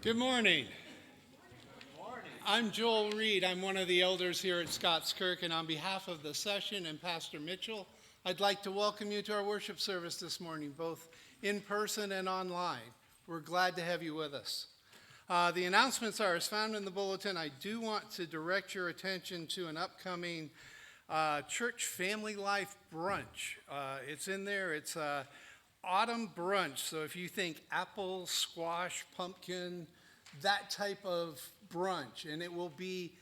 Good morning. I'm Joel Reed. I'm one of the elders here at Scots Kirk, and on behalf of the session and Pastor Mitchell, I'd like to welcome you to our worship service this morning, both in person and online. We're glad to have you with us. The announcements are as found in the bulletin. I do want to direct your attention to an upcoming church family life brunch. It's in there. It's autumn brunch. So if you think apple, squash, pumpkin, that type of brunch, and it will be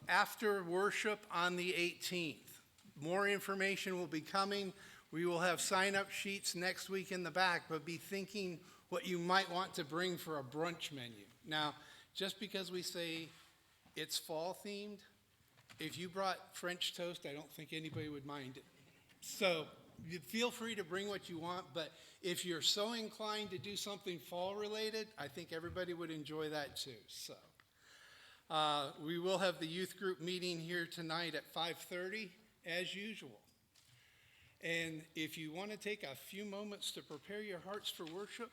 after worship on the 18th. More information will be coming. We will have sign-up sheets next week in the back, but be thinking what you might want to bring for a brunch menu. Now, just because we say it's fall themed, if you brought French toast, I don't think anybody would mind it. So you feel free to bring what you want, but if you're so inclined to do something fall related, I think everybody would enjoy that too. So we will have the youth group meeting here tonight at 5:30 as usual. And if you want to take a few moments to prepare your hearts for worship,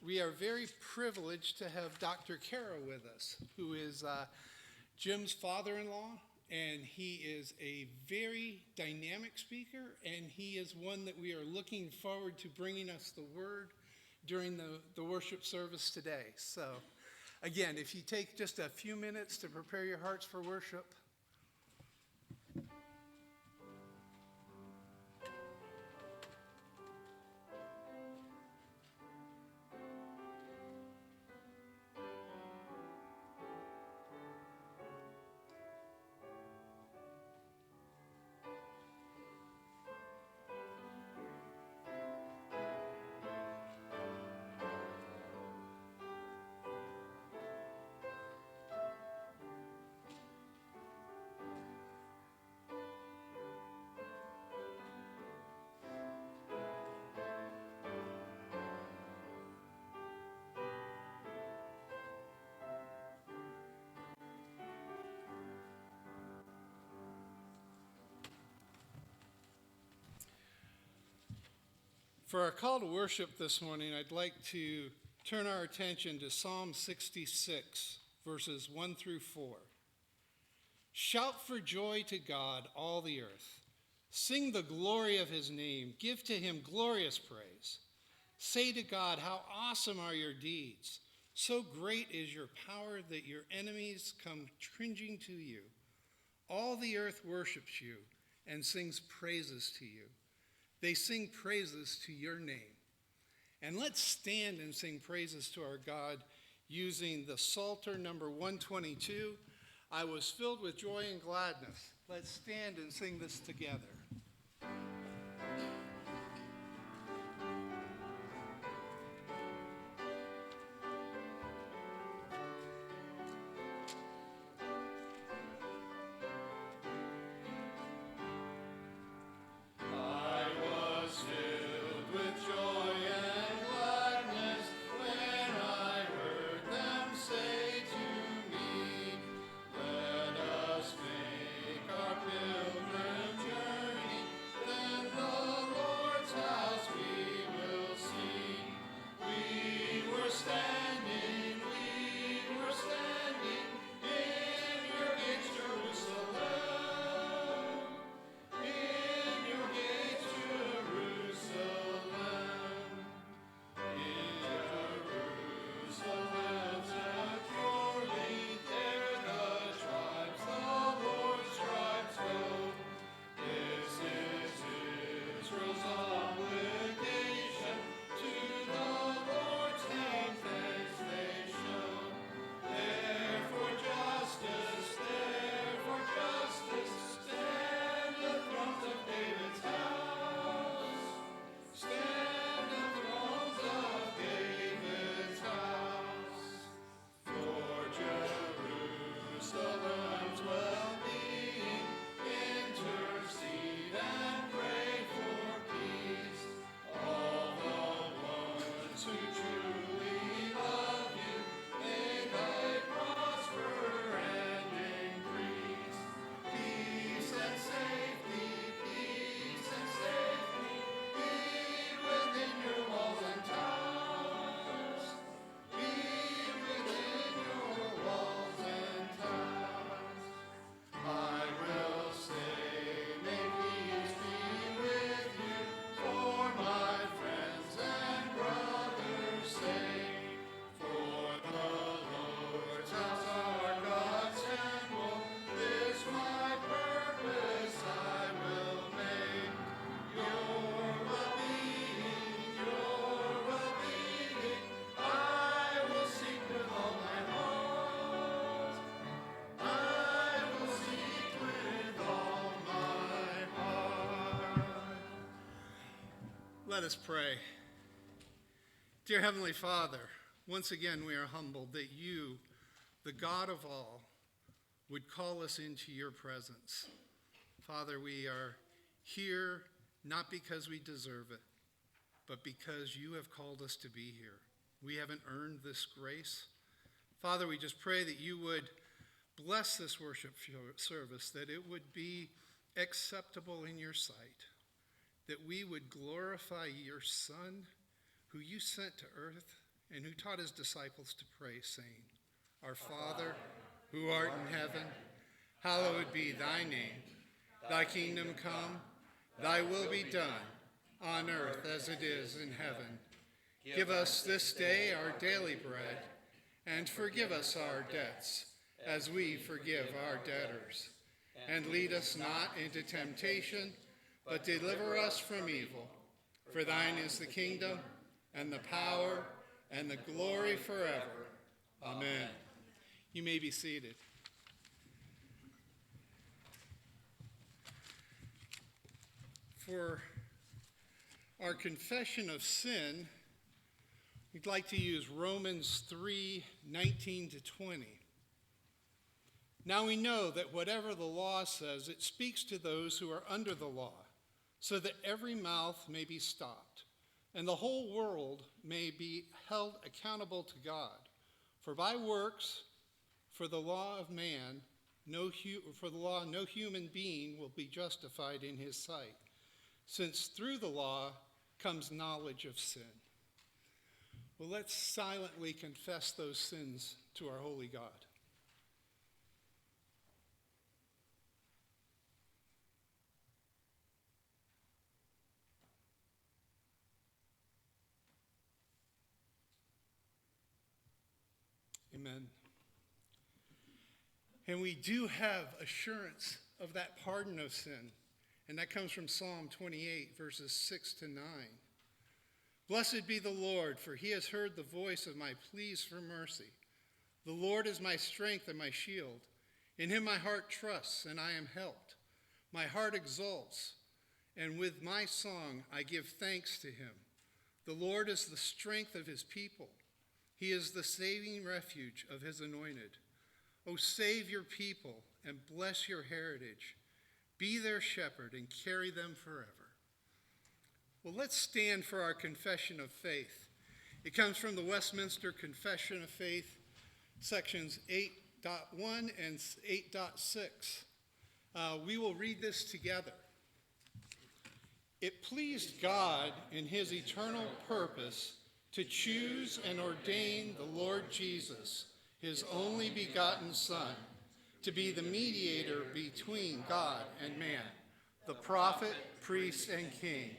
we are very privileged to have Dr. Kara with us, who is Jim's father-in-law. And he is a very dynamic speaker, and he is one that we are looking forward to bringing us the word during the worship service today. So, again, if you take just a few minutes to prepare your hearts for worship. For our call to worship this morning, I'd like to turn our attention to Psalm 66, verses 1 through 4. Shout for joy to God, all the earth. Sing the glory of his name. Give to him glorious praise. Say to God, how awesome are your deeds. So great is your power that your enemies come cringing to you. All the earth worships you and sings praises to you. They sing praises to your name. And let's stand and sing praises to our God using the Psalter number 122. I was filled with joy and gladness. Let's stand and sing this together. Pilgrim journey Let us pray. Dear Heavenly Father, once again we are humbled that you, the God of all, would call us into your presence. Father, we are here not because we deserve it, but because you have called us to be here. We haven't earned this grace. Father, we just pray that you would bless this worship service, that it would be acceptable in your sight, that we would glorify your Son, who you sent to earth and who taught his disciples to pray, saying, Our Father, who art in heaven, hallowed be thy name. Thy kingdom come, thy will be done, on earth as it is in heaven. Give us this day our daily bread, and forgive us our debts, as we forgive our debtors. And lead us not into temptation, but deliver us from evil. For thine is the kingdom, and the power, and the glory forever. Amen. You may be seated. For our confession of sin, we'd like to use Romans 3:19 to 20. Now we know that whatever the law says, it speaks to those who are under the law, so that every mouth may be stopped, and the whole world may be held accountable to God. For by works, for the law, no human being will be justified in his sight, since through the law comes knowledge of sin. Well, let's silently confess those sins to our holy God. Amen. And we do have assurance of that pardon of sin, and that comes from Psalm 28, verses 6 to 9. Blessed be the Lord, for he has heard the voice of my pleas for mercy. The Lord is my strength and my shield. In him my heart trusts, and I am helped. My heart exults, and with my song I give thanks to him. The Lord is the strength of his people. He is the saving refuge of his anointed. O save your people and bless your heritage. Be their shepherd and carry them forever. Well, let's stand for our confession of faith. It comes from the Westminster Confession of Faith, sections 8.1 and 8.6. We will read this together. It pleased God in his eternal purpose to choose and ordain the Lord Jesus, his only begotten Son, to be the mediator between God and man, the prophet, priest, and king,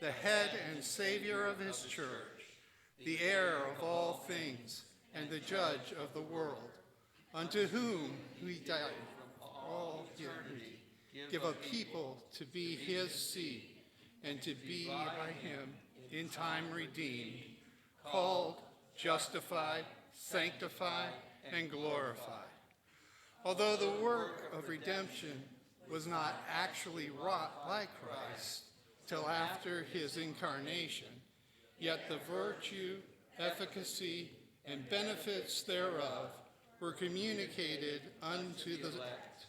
the head and savior of his church, the heir of all things, and the judge of the world, unto whom he died from all eternity, give a people to be his seed, and to be by him in time redeemed, called, justified, sanctified, and glorified. Although the work of redemption was not actually wrought by Christ till after his incarnation, yet the virtue, efficacy, and benefits thereof were communicated unto the elect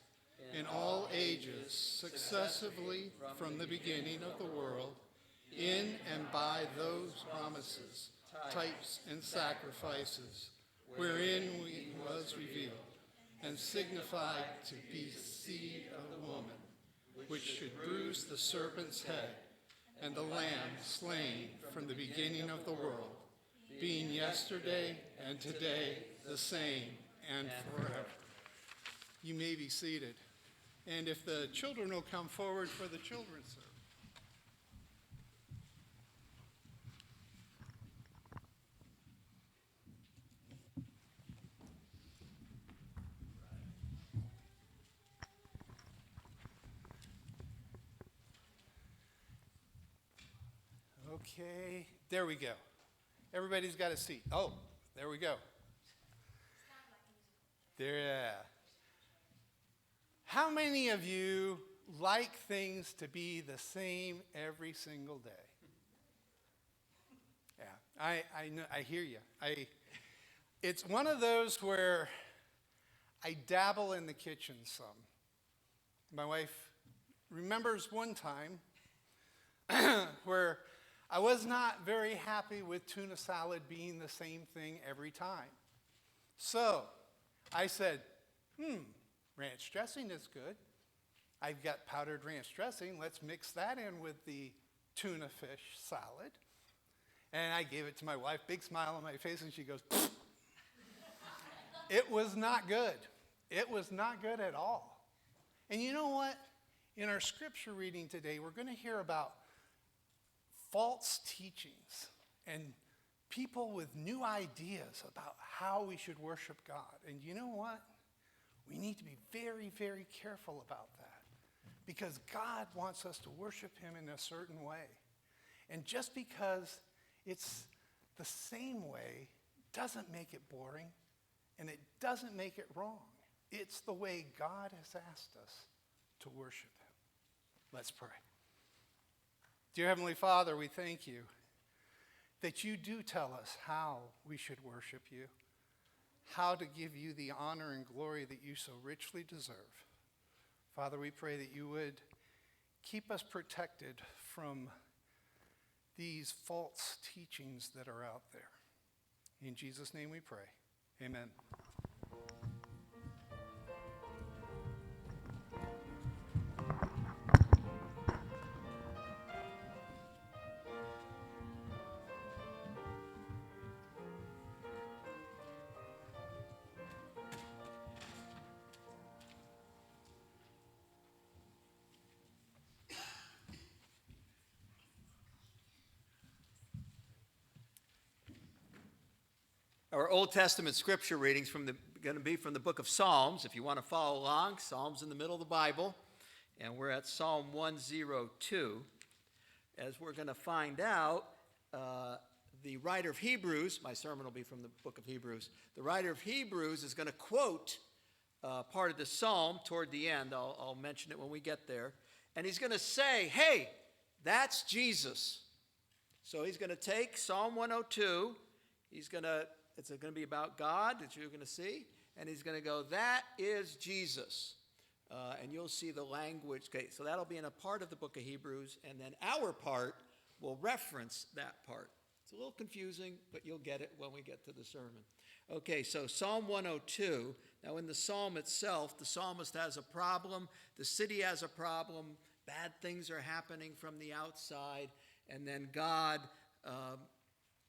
in all ages successively from the beginning of the world, in and by those promises, types and sacrifices, wherein he was revealed, and signified to be seed of the woman, which should bruise the serpent's head, and the Lamb slain from the beginning of the world, being yesterday and today the same and forever. You may be seated. And if the children will come forward for the children's service. Okay, there we go. Everybody's got a seat. Oh, there we go. There, yeah. How many of you like things to be the same every single day? I hear you. It's one of those where I dabble in the kitchen some. My wife remembers one time where I was not very happy with tuna salad being the same thing every time. So I said, ranch dressing is good. I've got powdered ranch dressing. Let's mix that in with the tuna fish salad. And I gave it to my wife, big smile on my face, and she goes, it was not good. It was not good at all. And you know what? In our scripture reading today, we're going to hear about false teachings and people with new ideas about how we should worship God. And you know what? We need to be very, very careful about that because God wants us to worship him in a certain way. And just because it's the same way doesn't make it boring and it doesn't make it wrong. It's the way God has asked us to worship him. Let's pray. Dear Heavenly Father, we thank you that you do tell us how we should worship you, how to give you the honor and glory that you so richly deserve. Father, we pray that you would keep us protected from these false teachings that are out there. In Jesus' name we pray. Amen. Our Old Testament scripture readings going to be from the book of Psalms. If you want to follow along, Psalms in the middle of the Bible. And we're at Psalm 102. As we're going to find out, the writer of Hebrews, my sermon will be from the book of Hebrews. The writer of Hebrews is going to quote part of the psalm toward the end. I'll mention it when we get there. And he's going to say, hey, that's Jesus. So he's going to take Psalm 102. It's going to be about God that you're going to see. And he's going to go, that is Jesus. And you'll see the language. Okay, so that'll be in a part of the book of Hebrews. And then our part will reference that part. It's a little confusing, but you'll get it when we get to the sermon. Okay, so Psalm 102. Now in the psalm itself, the psalmist has a problem. The city has a problem. Bad things are happening from the outside. And then God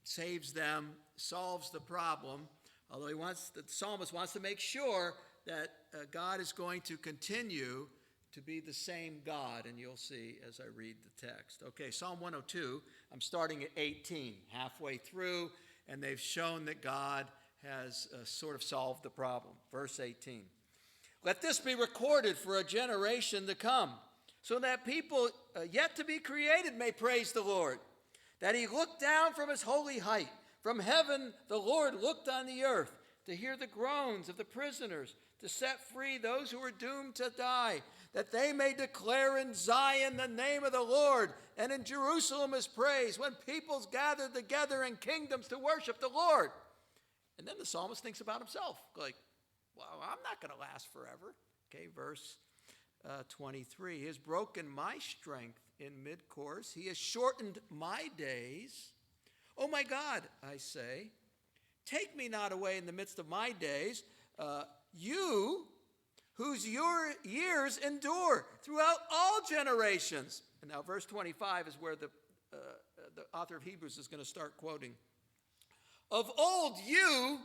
saves them, solves the problem, although the psalmist wants to make sure that God is going to continue to be the same God, and you'll see as I read the text. Okay, Psalm 102, I'm starting at 18, halfway through, and they've shown that God has sort of solved the problem. Verse 18, let this be recorded for a generation to come, so that people yet to be created may praise the Lord. That he looked down from his holy height. From heaven the Lord looked on the earth to hear the groans of the prisoners, to set free those who are doomed to die, that they may declare in Zion the name of the Lord, and in Jerusalem his praise, when peoples gather together in kingdoms to worship the Lord. And then the psalmist thinks about himself, like, well, I'm not going to last forever. Okay, verse 23, he has broken my strength in mid-course. He has shortened my days. Oh my God, I say, take me not away in the midst of my days. You, whose your years endure throughout all generations. And now verse 25 is where the author of Hebrews is going to start quoting. Of old you,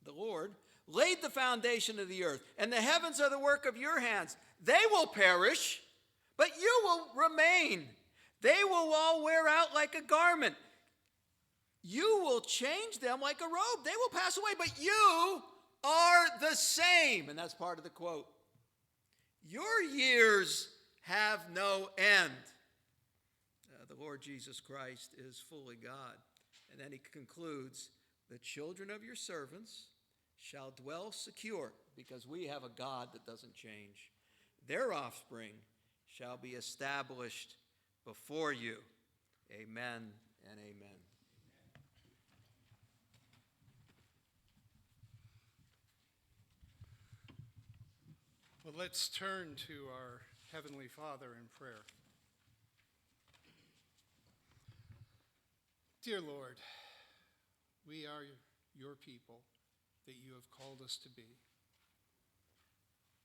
the Lord, laid the foundation of the earth, and the heavens are the work of your hands. They will perish, but you will remain. They will all wear out like a garment. You will change them like a robe. They will pass away, but you are the same. And that's part of the quote. Your years have no end. The Lord Jesus Christ is fully God. And then he concludes, the children of your servants shall dwell secure, because we have a God that doesn't change. Their offspring shall be established before you. Amen and amen. Well, let's turn to our Heavenly Father in prayer. Dear Lord, we are your people that you have called us to be.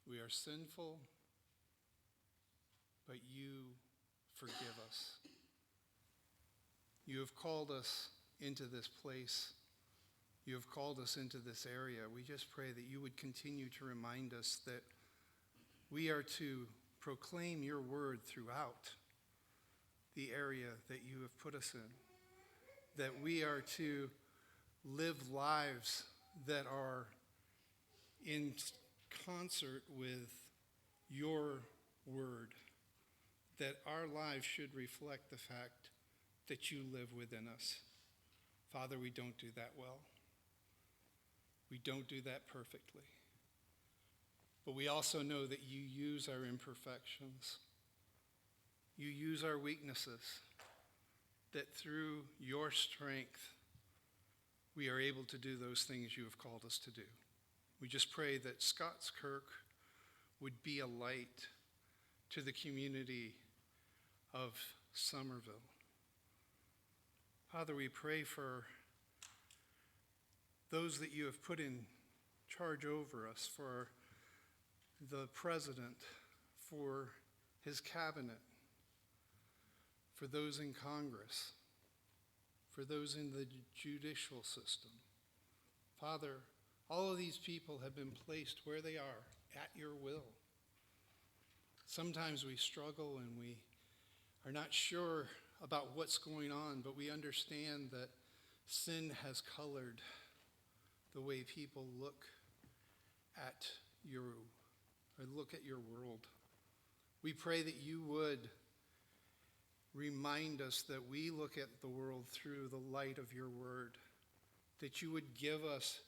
We are sinful, but you forgive us. You have called us into this place. You have called us into this area. We just pray that you would continue to remind us that we are to proclaim your word throughout the area that you have put us in, that we are to live lives that are in concert with your word, that our lives should reflect the fact that you live within us. Father, we don't do that well. We don't do that perfectly. But we also know that you use our imperfections. You use our weaknesses, that through your strength, we are able to do those things you have called us to do. We just pray that Scots Kirk would be a light to the community of Summerville. Father, we pray for those that you have put in charge over us, for the president, for his cabinet, for those in Congress, for those in the judicial system. Father, all of these people have been placed where they are at your will. Sometimes we struggle and we are not sure about what's going on, but we understand that sin has colored the way people look at your world. We pray that you would remind us that we look at the world through the light of your word, that you would give us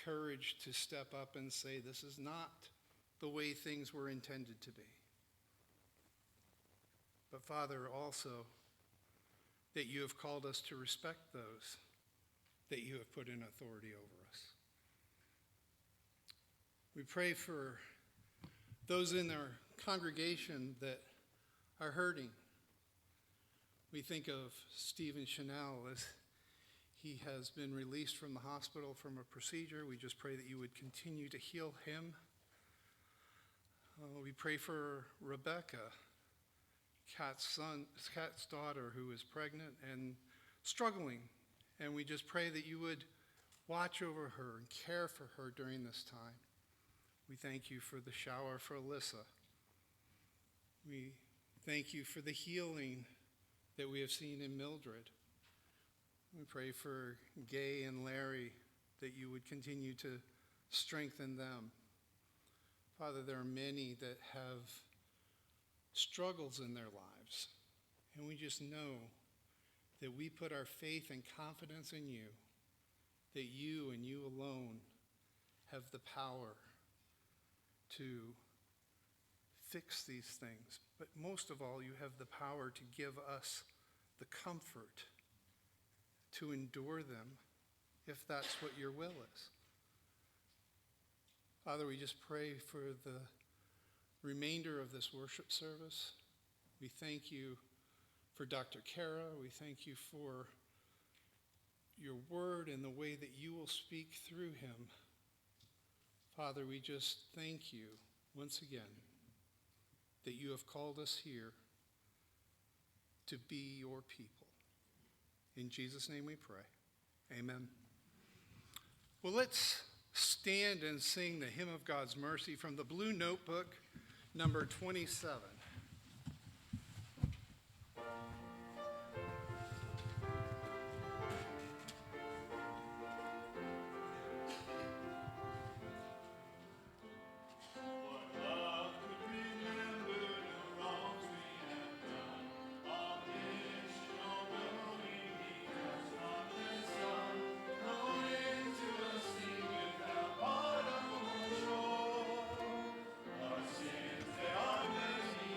courage to step up and say, this is not the way things were intended to be. But Father, also that you have called us to respect those that you have put in authority over us. We pray for those in our congregation that are hurting. We think of Stephen Chanel as he has been released from the hospital from a procedure. We just pray that you would continue to heal him. We pray for Rebecca, Kat's daughter, who is pregnant and struggling. And we just pray that you would watch over her and care for her during this time. We thank you for the shower for Alyssa. We thank you for the healing that we have seen in Mildred. We pray for Gay and Larry, that you would continue to strengthen them. Father, there are many that have struggles in their lives, and we just know that we put our faith and confidence in you, that you and you alone have the power to fix these things. But most of all, you have the power to give us the comfort to endure them if that's what your will is. Father, we just pray for the remainder of this worship service. We thank you for Dr. Kara. We thank you for your word and the way that you will speak through him. Father, we just thank you once again that you have called us here to be your people. In Jesus' name we pray. Amen. Well, let's stand and sing the Hymn of God's Mercy from the Blue Notebook, number 27. Our sins, they are many.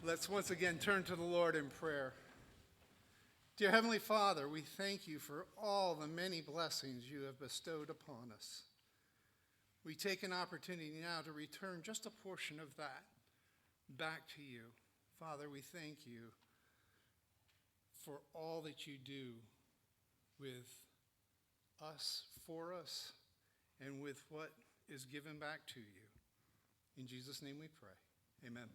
Let's once again turn to the Lord in prayer. Dear Heavenly Father, we thank you for all the many blessings you have bestowed upon us. We take an opportunity now to return just a portion of that back to you. Father, we thank you for all that you do with us, for us, and with what is given back to you. In Jesus' name we pray. Amen.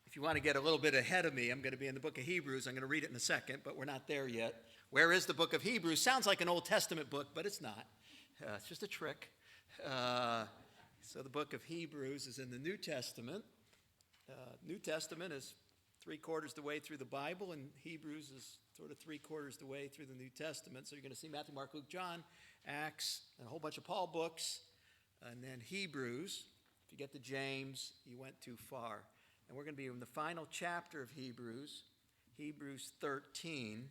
If you want to get a little bit ahead of me, I'm going to be in the book of Hebrews. I'm going to read it in a second, but we're not there yet. Where is the book of Hebrews? Sounds like an Old Testament book, but it's not. It's just a trick. So the book of Hebrews is in the New Testament. New Testament is 3/4 the way through the Bible, and Hebrews is sort of 3/4 the way through the New Testament. So you're going to see Matthew, Mark, Luke, John, Acts, and a whole bunch of Paul books, and then Hebrews. If you get to James, you went too far. And we're going to be in the final chapter of Hebrews, Hebrews 13.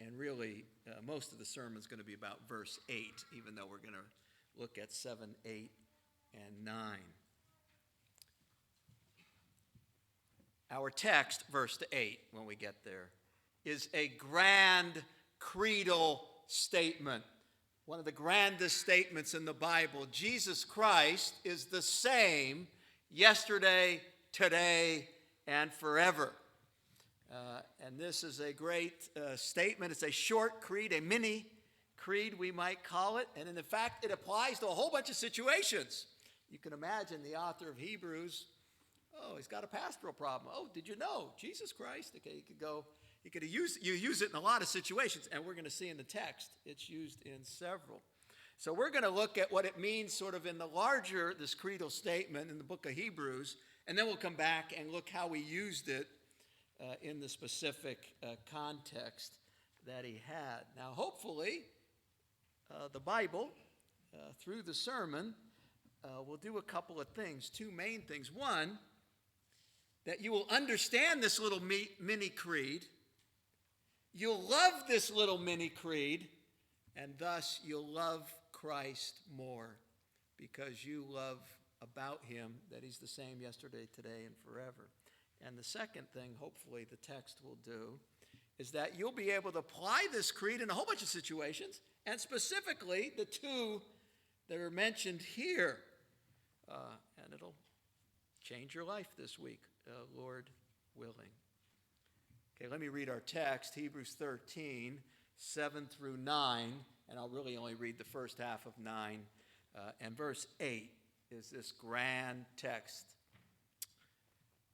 And really, most of the sermon is going to be about verse 8, even though we're going to look at 7, 8, and 9. Our text, verse 8, when we get there, is a grand creedal statement. One of the grandest statements in the Bible. Jesus Christ is the same yesterday, today, and forever. And this is a great statement. It's a short creed, a mini creed, we might call it. And in fact, it applies to a whole bunch of situations. You can imagine the author of Hebrews, he's got a pastoral problem. Oh, did you know? Jesus Christ. Okay, you could use it in a lot of situations, and we're going to see in the text it's used in several. So we're going to look at what it means sort of in the larger, this creedal statement in the book of Hebrews, and then we'll come back and look how we used it in the specific context that he had. Now, hopefully, the Bible, through the sermon, will do a couple of things, two main things. One, that you will understand this little mini creed, you'll love this little mini creed, and thus you'll love Christ more because you love about him that he's the same yesterday, today, and forever. And the second thing, hopefully, the text will do is that you'll be able to apply this creed in a whole bunch of situations, and specifically the two that are mentioned here. And it'll change your life this week, Lord willing. Okay, let me read our text, Hebrews 13, 7 through 9, and I'll really only read the first half of 9. And verse 8 is this grand text.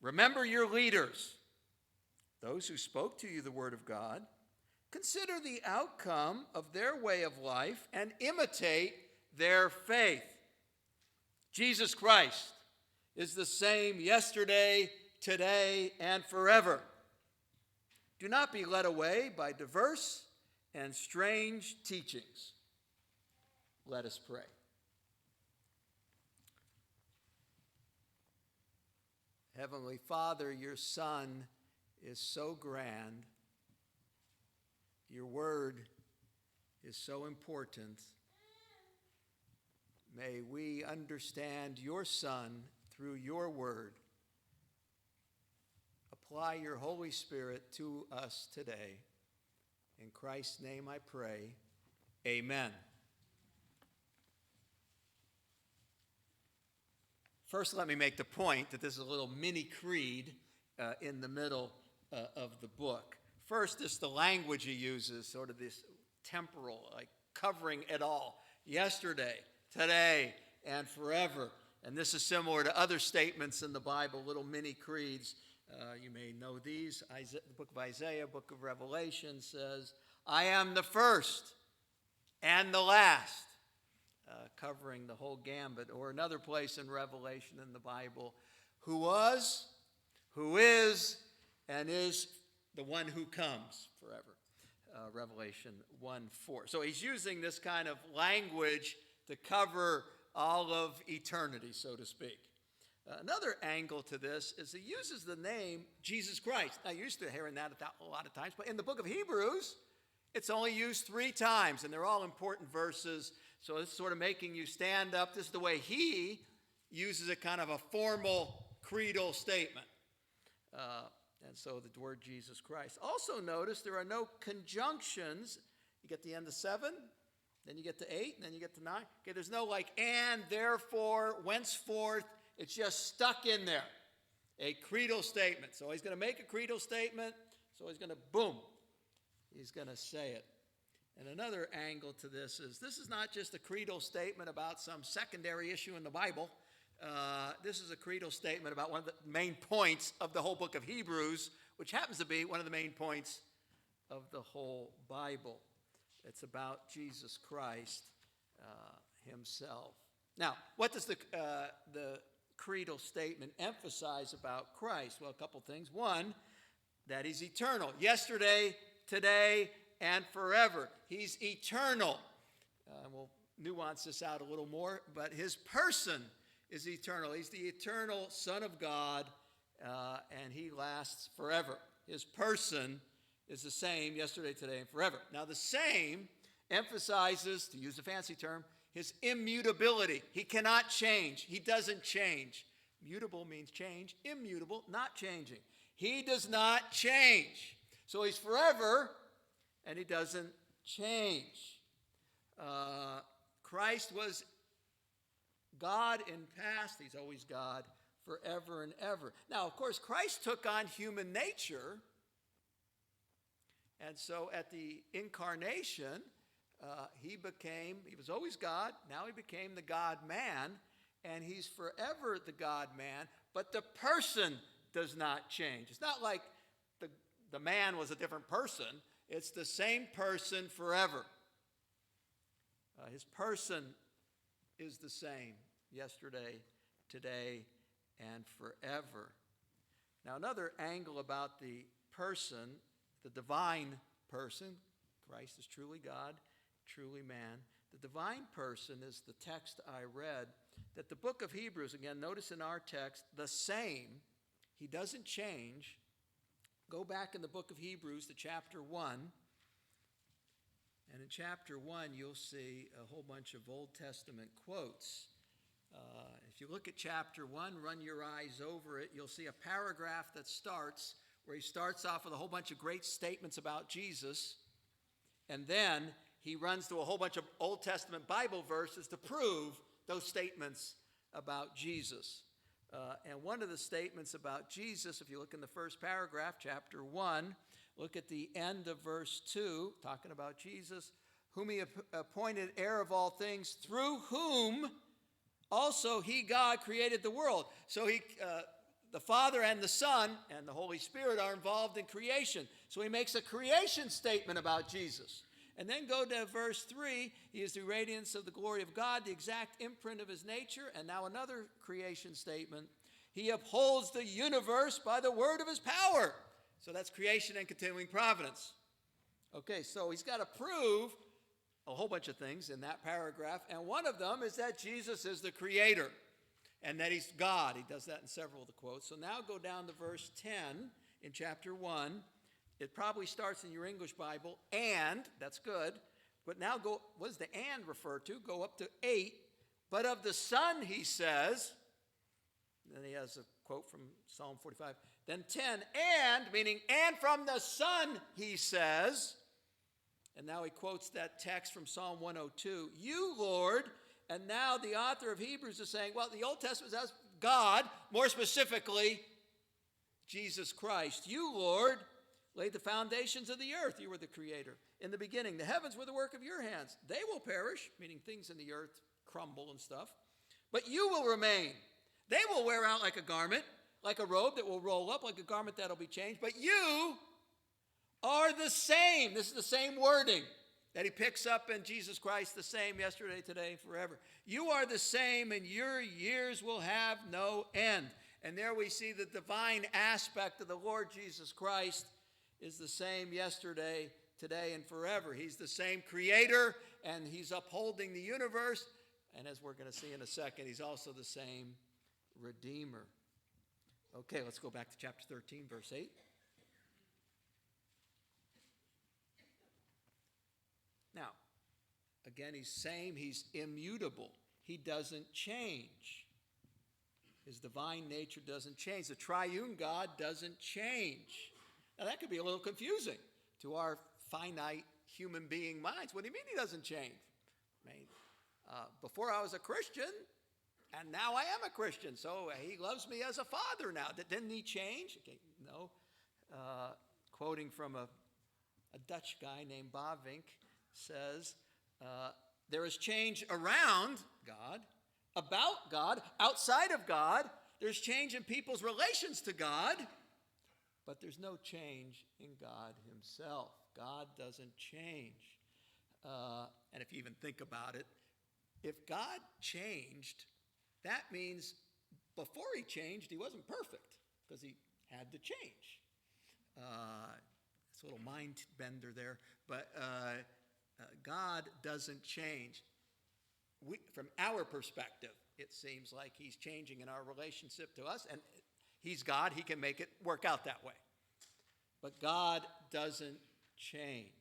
Remember your leaders, those who spoke to you the word of God. Consider the outcome of their way of life and imitate their faith. Jesus Christ is the same yesterday, today, and forever. Do not be led away by diverse and strange teachings. Let us pray. Heavenly Father, your Son is so grand. Your word is so important. May we understand your Son through your word. Apply your Holy Spirit to us today. In Christ's name I pray. Amen. First, let me make the point that this is a little mini creed in the middle of the book. First is the language he uses, sort of this temporal, like covering it all. Yesterday, today, and forever. And this is similar to other statements in the Bible, little mini creeds. You may know these. The book of Isaiah, book of Revelation says, I am the first and the last. Covering the whole gambit. Or another place in Revelation in the Bible, who was, who is, and is the one who comes forever. Revelation 1:4. So he's using this kind of language to cover all of eternity, so to speak. Another angle to this is he uses the name Jesus Christ. Now, you're used to hearing that a lot of times, but in the book of Hebrews, it's only used 3 times, and they're all important verses. So it's sort of making you stand up. This is the way he uses a kind of a formal creedal statement. And so the word Jesus Christ. Also notice there are no conjunctions. You get the end of 7, then you get to 8, and then you get to 9. Okay, there's no like and, therefore, whenceforth. It's just stuck in there. A creedal statement. So he's going to make a creedal statement. So he's going to, boom, he's going to say it. And another angle to this is not just a creedal statement about some secondary issue in the Bible. This is a creedal statement about one of the main points of the whole book of Hebrews, which happens to be one of the main points of the whole Bible. It's about Jesus Christ himself. Now, what does the creedal statement emphasize about Christ? Well, a couple things. One, that he's eternal. Yesterday, today, and forever. He's eternal. We'll nuance this out a little more, but his person is eternal. He's the eternal Son of God, and he lasts forever. His person is the same yesterday, today, and forever. Now, the same emphasizes, to use a fancy term, his immutability. He cannot change. He doesn't change. Mutable means change. Immutable, not changing. He does not change. So he's forever, and he doesn't change. Christ was God in past. He's always God forever and ever. Now, of course, Christ took on human nature. And so at the incarnation, he was always God. Now he became the God-man. And he's forever the God-man. But the person does not change. It's not like the man was a different person. It's the same person forever. His person is the same yesterday, today, and forever. Now, another angle about the person, the divine person, Christ is truly God, truly man. The divine person is the text I read, that the book of Hebrews, again, notice in our text, the same He doesn't change. Go back in the book of Hebrews to chapter 1. And in chapter 1, you'll see a whole bunch of Old Testament quotes. If you look at chapter 1, run your eyes over it, you'll see a paragraph that starts where he starts off with a whole bunch of great statements about Jesus. And then he runs through a whole bunch of Old Testament Bible verses to prove those statements about Jesus. And one of the statements about Jesus, if you look in the first paragraph, chapter 1, look at the end of verse 2, talking about Jesus, whom he appointed heir of all things, through whom also he, God, created the world. So the Father and the Son and the Holy Spirit are involved in creation. So he makes a creation statement about Jesus. And then go to verse 3. He is the radiance of the glory of God, the exact imprint of his nature. And now another creation statement. He upholds the universe by the word of his power. So that's creation and continuing providence. Okay, so he's got to prove a whole bunch of things in that paragraph. And one of them is that Jesus is the creator and that he's God. He does that in several of the quotes. So now go down to verse 10 in chapter 1. It probably starts in your English Bible, and, that's good. But now go, what does the and refer to? Go up to 8. But of the Son, he says, then he has a quote from Psalm 45. Then 10, and, meaning, and from the Son, he says, and now he quotes that text from Psalm 102, you, Lord, and now the author of Hebrews is saying, well, the Old Testament says God, more specifically, Jesus Christ. You, Lord, laid the foundations of the earth. You were the creator. In the beginning, the heavens were the work of your hands. They will perish, meaning things in the earth crumble and stuff. But you will remain. They will wear out like a garment, like a robe that will roll up, like a garment that will be changed. But you are the same. This is the same wording that he picks up in Jesus Christ, the same yesterday, today, forever. You are the same, and your years will have no end. And there we see the divine aspect of the Lord Jesus Christ is the same yesterday, today, and forever. He's the same creator, and he's upholding the universe. And as we're going to see in a second, he's also the same redeemer. Okay, let's go back to chapter 13, verse 8. Now, again, he's same, he's immutable. He doesn't change. His divine nature doesn't change. The triune God doesn't change. Now, that could be a little confusing to our finite human being minds. What do you mean he doesn't change? I mean, before I was a Christian, and now I am a Christian, so he loves me as a father now. Didn't he change? Okay, no. Quoting from a Dutch guy named Bavink says, there is change around God, about God, outside of God. There's change in people's relations to God. But there's no change in God himself. God doesn't change. And if you even think about it, if God changed, that means before he changed, he wasn't perfect because he had to change. It's a little mind bender there. But God doesn't change. From our perspective, it seems like he's changing in our relationship to us. And he's God. He can make it work out that way. But God doesn't change.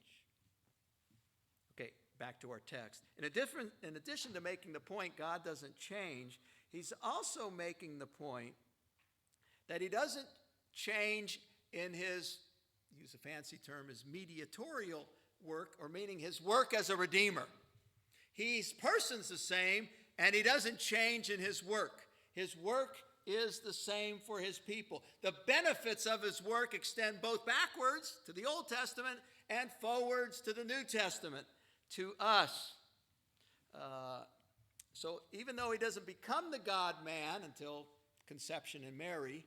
Okay, back to our text. In addition to making the point God doesn't change, he's also making the point that he doesn't change in his, use a fancy term, his mediatorial work, or meaning his work as a redeemer. His person's the same, and he doesn't change in his work. His work is the same for his people. The benefits of his work extend both backwards to the Old Testament and forwards to the New Testament, to us. So even though he doesn't become the God-man until conception in Mary,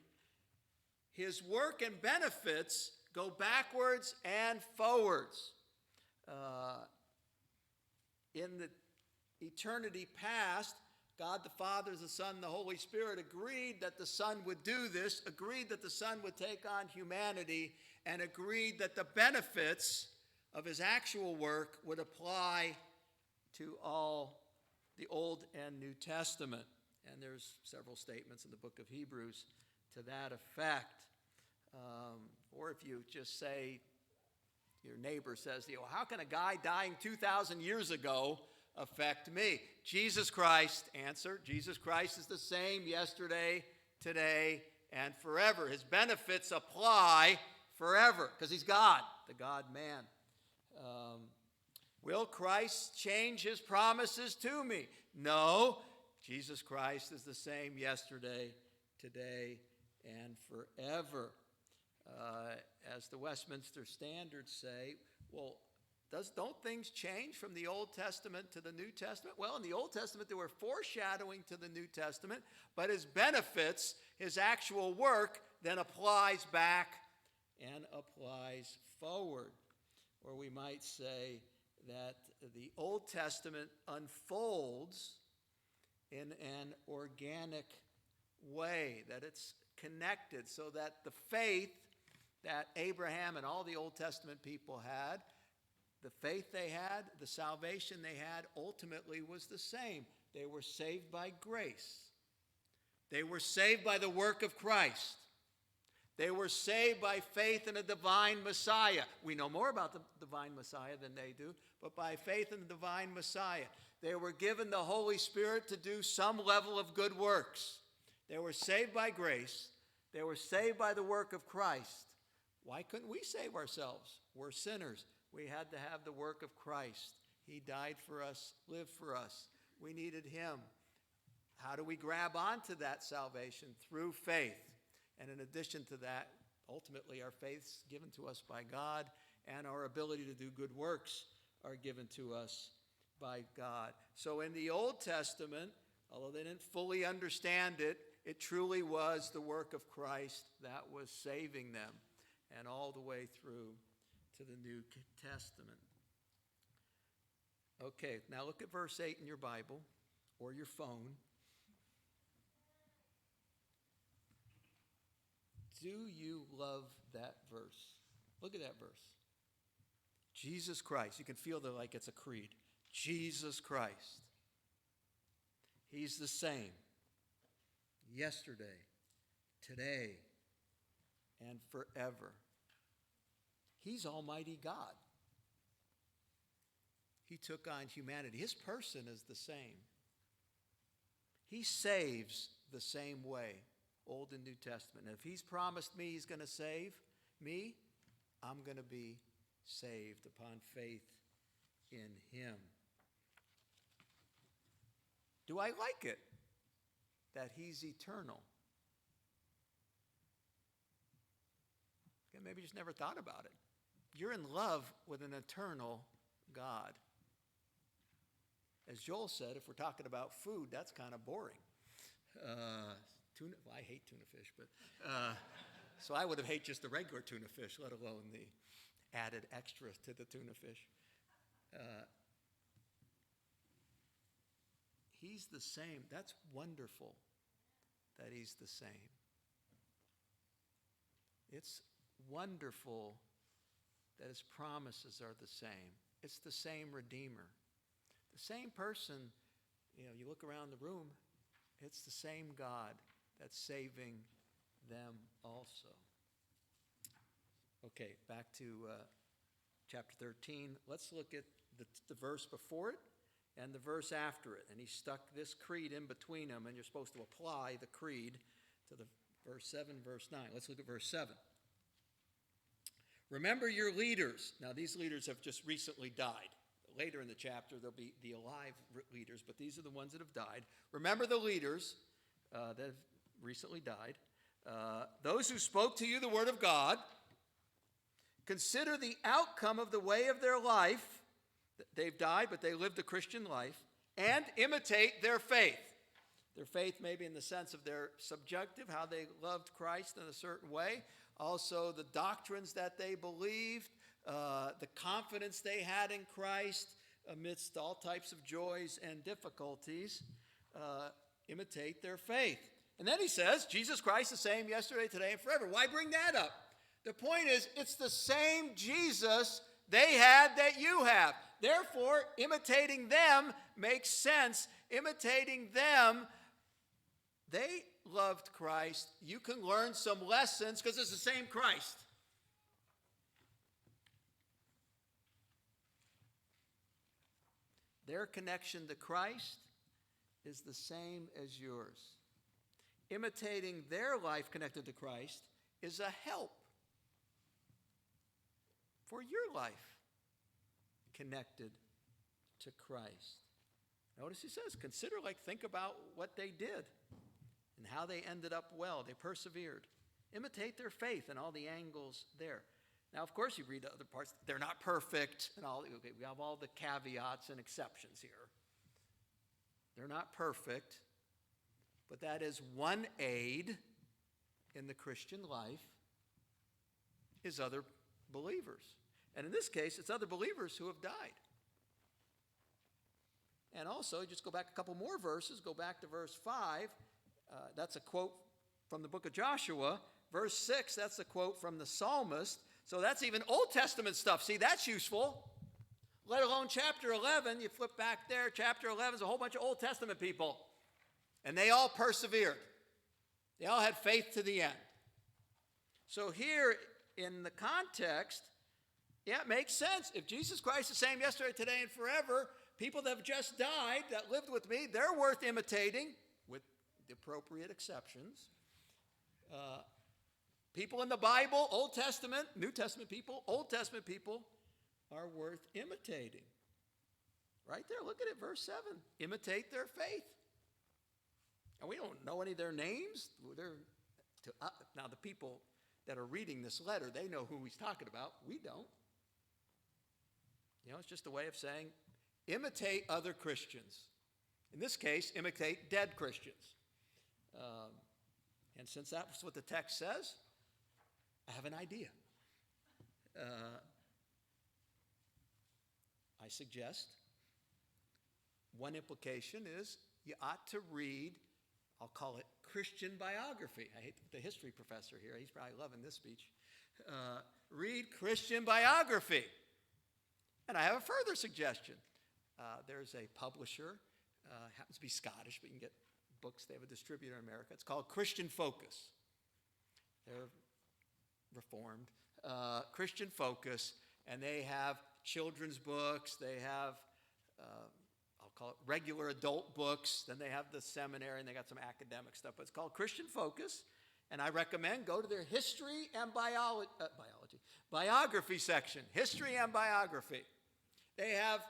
his work and benefits go backwards and forwards. In the eternity past, God the Father, the Son, the Holy Spirit agreed that the Son would do this, agreed that the Son would take on humanity, and agreed that the benefits of his actual work would apply to all the Old and New Testament. And there's several statements in the book of Hebrews to that effect. Or if you just say, your neighbor says, how can a guy dying 2,000 years ago affect me? Jesus Christ, answer, Jesus Christ is the same yesterday, today, and forever. His benefits apply forever because he's God, the God-man. Will Christ change his promises to me? No, Jesus Christ is the same yesterday, today, and forever. As the Westminster Standards say, well, don't things change from the Old Testament to the New Testament? Well, in the Old Testament, they were foreshadowing to the New Testament, but his benefits, his actual work, then applies back and applies forward. Or we might say that the Old Testament unfolds in an organic way, that it's connected so that the faith that Abraham and all the Old Testament people had, the faith they had, the salvation they had, ultimately was the same. They were saved by grace. They were saved by the work of Christ. They were saved by faith in a divine Messiah. We know more about the divine Messiah than they do, but by faith in the divine Messiah. They were given the Holy Spirit to do some level of good works. They were saved by grace. They were saved by the work of Christ. Why couldn't we save ourselves? We're sinners. We had to have the work of Christ. He died for us, lived for us. We needed him. How do we grab onto that salvation? Through faith. And in addition to that, ultimately our faith's given to us by God, and our ability to do good works are given to us by God. So in the Old Testament, although they didn't fully understand it, it truly was the work of Christ that was saving them, and all the way through to the New Testament. Okay, now look at verse 8 in your Bible or your phone. Do you love that verse? Look at that verse. Jesus Christ. You can feel that like it's a creed. Jesus Christ. He's the same yesterday, today, and forever. He's Almighty God. He took on humanity. His person is the same. He saves the same way, Old and New Testament. And if he's promised me he's going to save me, I'm going to be saved upon faith in him. Do I like it that he's eternal? Okay, maybe you just never thought about it. You're in love with an eternal God. As Joel said, if we're talking about food, that's kind of boring. Tuna, well, I hate tuna fish, but so I would have hated just the regular tuna fish, let alone the added extra to the tuna fish. He's the same. That's wonderful that he's the same. It's wonderful that his promises are the same. It's the same Redeemer. The same person, you look around the room, it's the same God that's saving them also. Okay, back to chapter 13. Let's look at the verse before it and the verse after it. And he stuck this creed in between them, and you're supposed to apply the creed to the verse 7, verse 9. Let's look at verse 7. Remember your leaders. Now, these leaders have just recently died. Later in the chapter, there'll be the alive leaders, but these are the ones that have died. Remember the leaders that have recently died. Those who spoke to you the word of God. Consider the outcome of the way of their life. They've died, but they lived a Christian life. And imitate their faith. Their faith maybe in the sense of their subjective, how they loved Christ in a certain way. Also the doctrines that they believed. The confidence they had in Christ amidst all types of joys and difficulties. Imitate their faith. And then he says, Jesus Christ the same yesterday, today, and forever. Why bring that up? The point is, it's the same Jesus they had that you have. Therefore, imitating them makes sense. Imitating them They loved Christ. You can learn some lessons because it's the same Christ. Their connection to Christ is the same as yours. Imitating their life connected to Christ is a help for your life connected to Christ. Notice he says, think about what they did and how they ended up well. They persevered. Imitate their faith and all the angles there. Now, of course, you read the other parts. They're not perfect and all. Okay, we have all the caveats and exceptions here. They're not perfect, but that is one aid in the Christian life is other believers. And in this case, it's other believers who have died. And also, just go back a couple more verses. Go back to verse 5. That's a quote from the book of Joshua. Verse 6, that's a quote from the psalmist. So that's even Old Testament stuff. See, that's useful. Let alone chapter 11. You flip back there. Chapter 11 is a whole bunch of Old Testament people. And they all persevered. They all had faith to the end. So here in the context, yeah, it makes sense. If Jesus Christ is the same yesterday, today, and forever, people that have just died, that lived with me, they're worth imitating, with the appropriate exceptions. People in the Bible, Old Testament, New Testament people, Old Testament people are worth imitating. Right there, look at it, verse 7. Imitate their faith. And we don't know any of their names. Now, the people that are reading this letter, they know who he's talking about. We don't. It's just a way of saying, imitate other Christians. In this case, imitate dead Christians. And since that's what the text says, I have an idea. I suggest one implication is you ought to read, I'll call it Christian biography. I hate the history professor here. He's probably loving this speech. Read Christian biography. And I have a further suggestion. There's a publisher, happens to be Scottish, but you can get books. They have a distributor in America. It's called Christian Focus. They're Reformed. Christian Focus, and they have children's books. They have, I'll call it regular adult books. Then they have the seminary, and they got some academic stuff. But it's called Christian Focus, and I recommend go to their history and biography section. History and biography. They have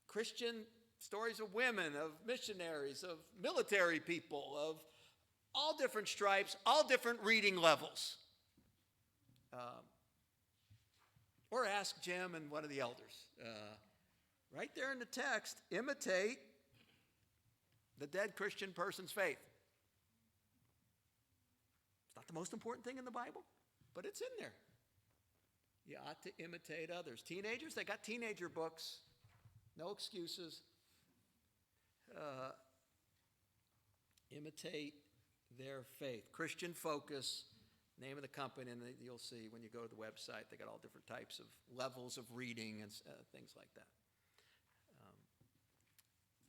Christian stories of women, of missionaries, of military people, of all different stripes, all different reading levels. Or ask Jim and one of the elders. Right there in the text, imitate the dead Christian person's faith. It's not the most important thing in the Bible, but it's in there. You ought to imitate others. Teenagers, they got teenager books. No excuses. Imitate their faith. Christian Focus, name of the company, and you'll see when you go to the website, they got all different types of levels of reading and things like that.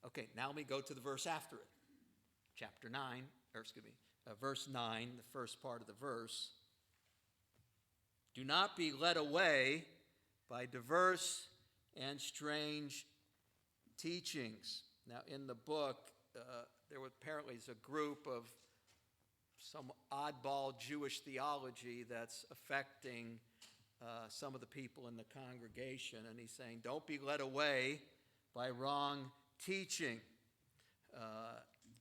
Okay, now let me go to the verse after it. Verse 9, the first part of the verse. Do not be led away by diverse and strange teachings. Now, in the book, there was apparently a group of some oddball Jewish theology that's affecting some of the people in the congregation. And he's saying, don't be led away by wrong teaching.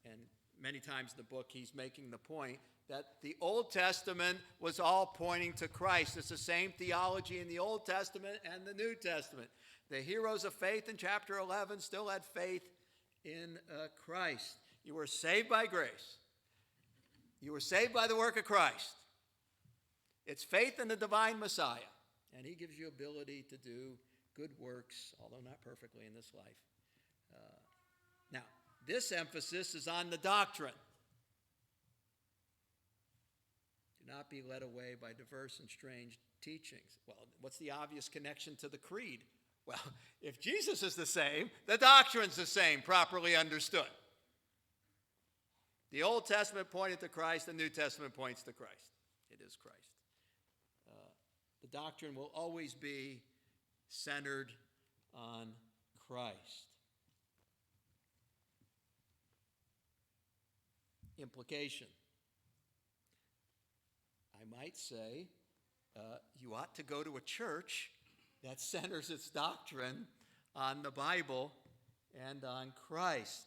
And many times in the book, he's making the point that the Old Testament was all pointing to Christ. It's the same theology in the Old Testament and the New Testament. The heroes of faith in chapter 11 still had faith in Christ. You were saved by grace. You were saved by the work of Christ. It's faith in the divine Messiah. And he gives you ability to do good works, although not perfectly in this life. Now, this emphasis is on the doctrine. Do not be led away by diverse and strange teachings. Well, what's the obvious connection to the creed? Well, if Jesus is the same, the doctrine's the same, properly understood. The Old Testament pointed to Christ, the New Testament points to Christ. It is Christ. The doctrine will always be centered on Christ. Implication. I might say you ought to go to a church that centers its doctrine on the Bible and on Christ.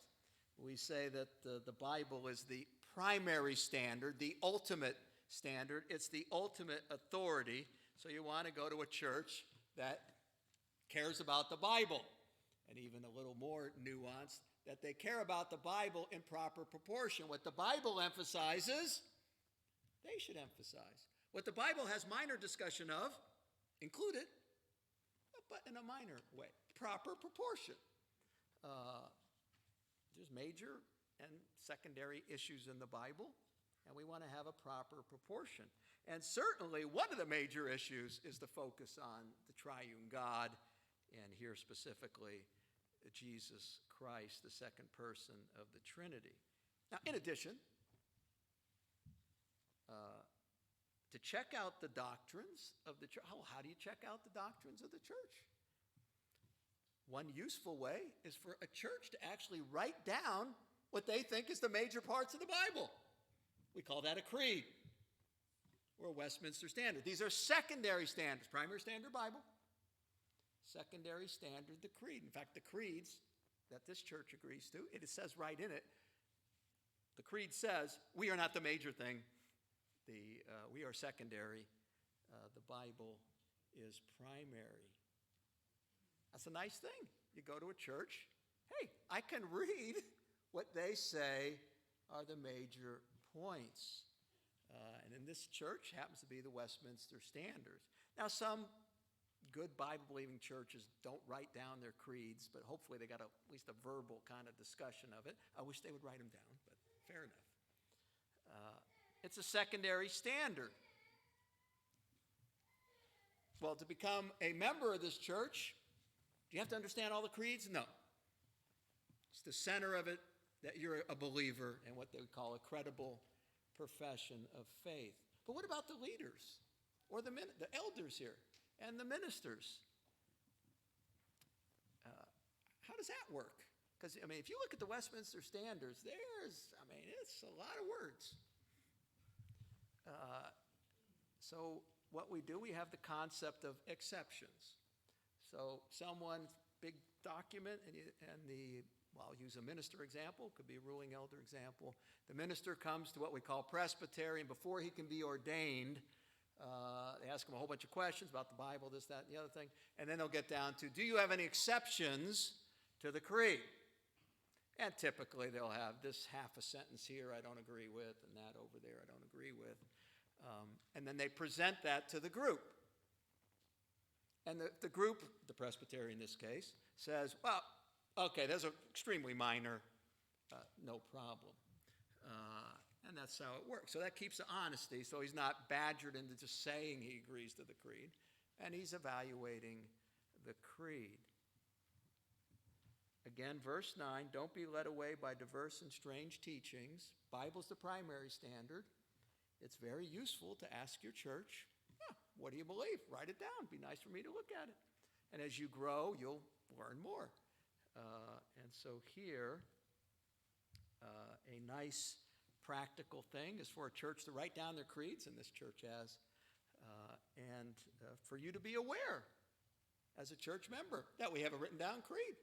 We say that the Bible is the primary standard, the ultimate standard. It's the ultimate authority. So you want to go to a church that cares about the Bible. And even a little more nuanced, that they care about the Bible in proper proportion. What the Bible emphasizes, they should emphasize. What the Bible has minor discussion of, included, but in a minor way. Proper proportion. There's major and secondary issues in the Bible, and we want to have a proper proportion. And certainly one of the major issues is the focus on the triune God, and here specifically Jesus Christ, the second person of the Trinity. Now, in addition, to check out the doctrines of the church, how do you check out the doctrines of the church? One useful way is for a church to actually write down what they think is the major parts of the Bible. We call that a creed or a Westminster Standard. These are secondary standards. Primary standard, Bible. Secondary standard, the creed. In fact, the creeds that this church agrees to, it says right in it, the creed says, we are not the major thing. We are secondary. The Bible is primary. That's a nice thing. You go to a church, hey, I can read what they say are the major points. And in this church happens to be the Westminster Standards. Now, some good Bible-believing churches don't write down their creeds, but hopefully they got at least a verbal kind of discussion of it. I wish they would write them down, but fair enough. It's a secondary standard. Well, to become a member of this church, do you have to understand all the creeds? No. It's the center of it that you're a believer in what they would call a credible profession of faith. But what about the leaders or the elders here and the ministers? How does that work? Because, if you look at the Westminster Standards, it's a lot of words. So what we do, we have the concept of exceptions. So someone, big document, I'll use a minister example, could be a ruling elder example. The minister comes to what we call Presbyterian. Before he can be ordained, they ask him a whole bunch of questions about the Bible, this, that, and the other thing. And then they'll get down to, do you have any exceptions to the creed? And typically they'll have this half a sentence here I don't agree with, and that over there I don't agree with. And then they present that to the group. And the group, the Presbyterian in this case, says, well, okay, those are extremely minor, no problem. And that's how it works. So that keeps the honesty, so he's not badgered into just saying he agrees to the creed, and he's evaluating the creed. Again, verse 9, don't be led away by diverse and strange teachings. Bible's the primary standard. It's very useful to ask your church, what do you believe? Write it down. It'd be nice for me to look at it. And as you grow, you'll learn more. And so here, a nice practical thing is for a church to write down their creeds, and this church has, and for you to be aware as a church member that we have a written down creed.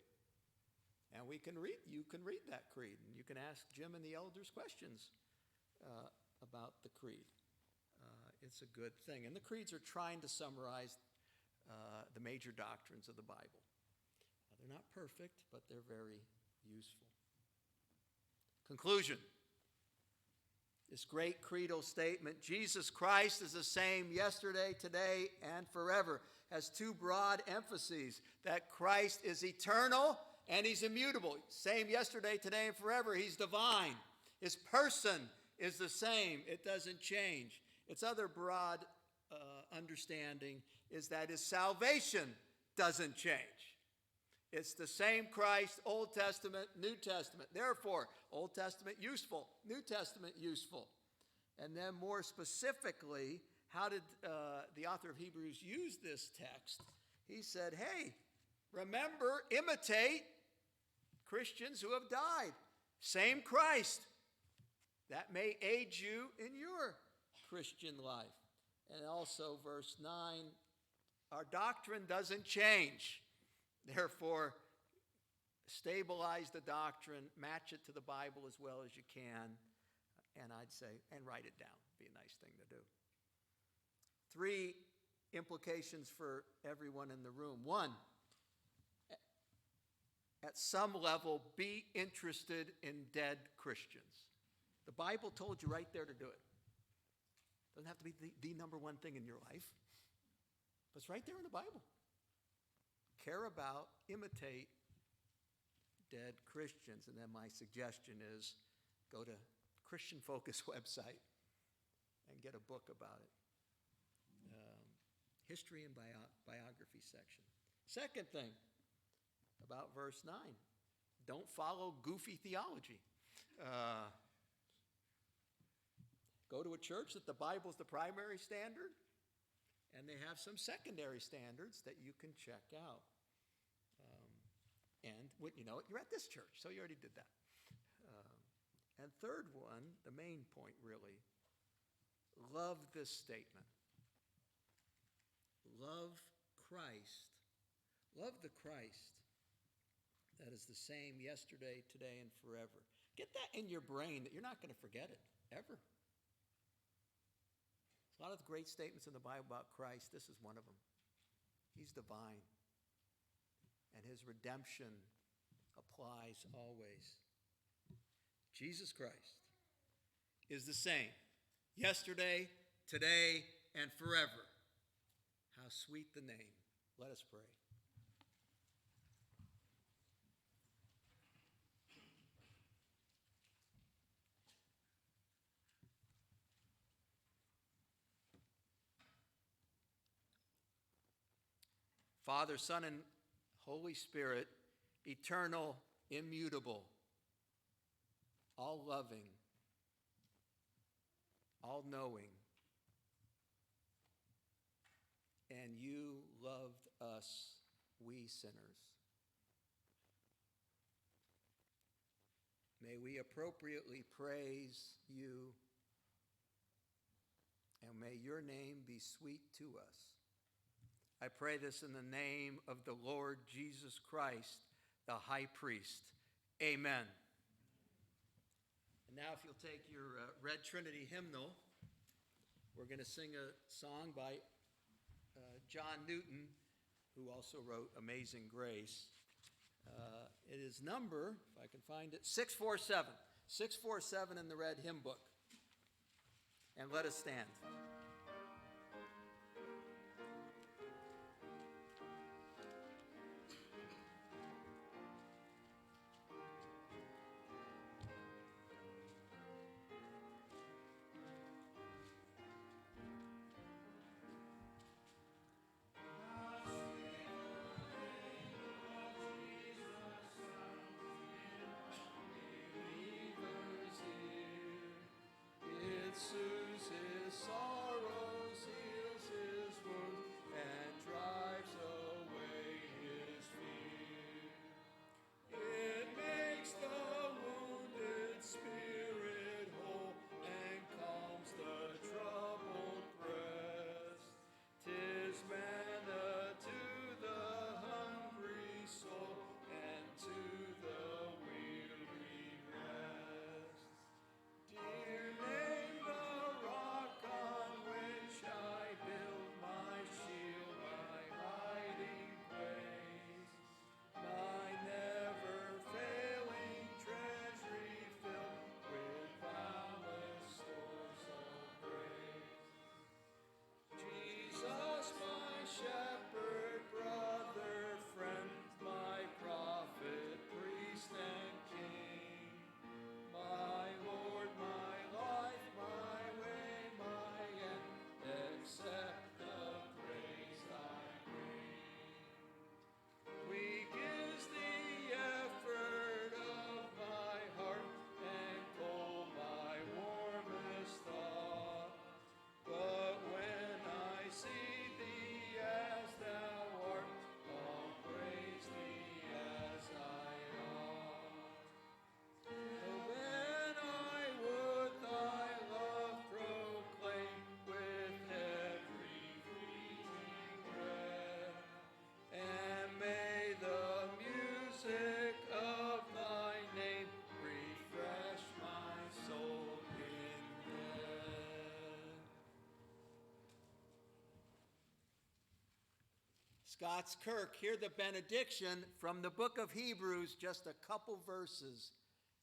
And you can read that creed, and you can ask Jim and the elders questions about the creed. It's a good thing. And the creeds are trying to summarize the major doctrines of the Bible. They're not perfect, but they're very useful. Conclusion. This great creedal statement, Jesus Christ is the same yesterday, today, and forever, has two broad emphases, that Christ is eternal and he's immutable. Same yesterday, today, and forever. He's divine. His person is the same. It doesn't change. Its other broad understanding is that his salvation doesn't change. It's the same Christ, Old Testament, New Testament. Therefore, Old Testament useful, New Testament useful. And then more specifically, how did the author of Hebrews use this text? He said, hey, remember, imitate Christians who have died. Same Christ. That may aid you in your Christian life. And also verse 9, our doctrine doesn't change. Therefore, stabilize the doctrine, match it to the Bible as well as you can, and I'd say, and write it down. Be a nice thing to do. 3 implications for everyone in the room. 1, at some level, be interested in dead Christians. The Bible told you right there to do it. Doesn't have to be the number one thing in your life, but it's right there in the Bible. Care about, imitate dead Christians. And then my suggestion is go to Christian Focus website and get a book about it. History and biography section. Second thing about verse 9, don't follow goofy theology. Go to a church that the Bible's the primary standard, and they have some secondary standards that you can check out. And wouldn't you know it, you're at this church, so you already did that. And third one, the main point really, love this statement. Love Christ. Love the Christ that is the same yesterday, today, and forever. Get that in your brain that you're not going to forget it, ever. A lot of the great statements in the Bible about Christ, this is one of them. He's divine, and his redemption applies always. Jesus Christ is the same yesterday, today, and forever. How sweet the name. Let us pray. Father, Son, and Holy Spirit, eternal, immutable, all-loving, all-knowing, and you loved us, we sinners. May we appropriately praise you, and may your name be sweet to us. I pray this in the name of the Lord Jesus Christ, the high priest. Amen. And now if you'll take your Red Trinity hymnal, we're going to sing a song by John Newton, who also wrote Amazing Grace. It is number, if I can find it, 647. 647 in the red hymn book. And let us stand. Soothes his sorrow. Scots Kirk, hear the benediction from the book of Hebrews, just a couple verses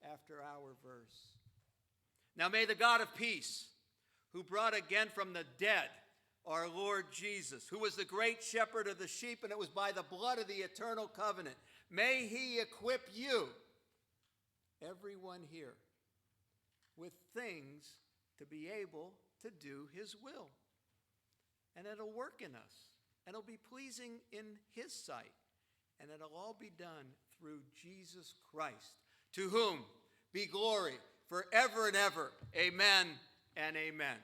after our verse. Now may the God of peace, who brought again from the dead our Lord Jesus, who was the great shepherd of the sheep, and it was by the blood of the eternal covenant, may he equip you, everyone here, with things to be able to do his will. And it'll work in us. And it'll be pleasing in his sight. And it'll all be done through Jesus Christ, to whom be glory forever and ever. Amen and amen.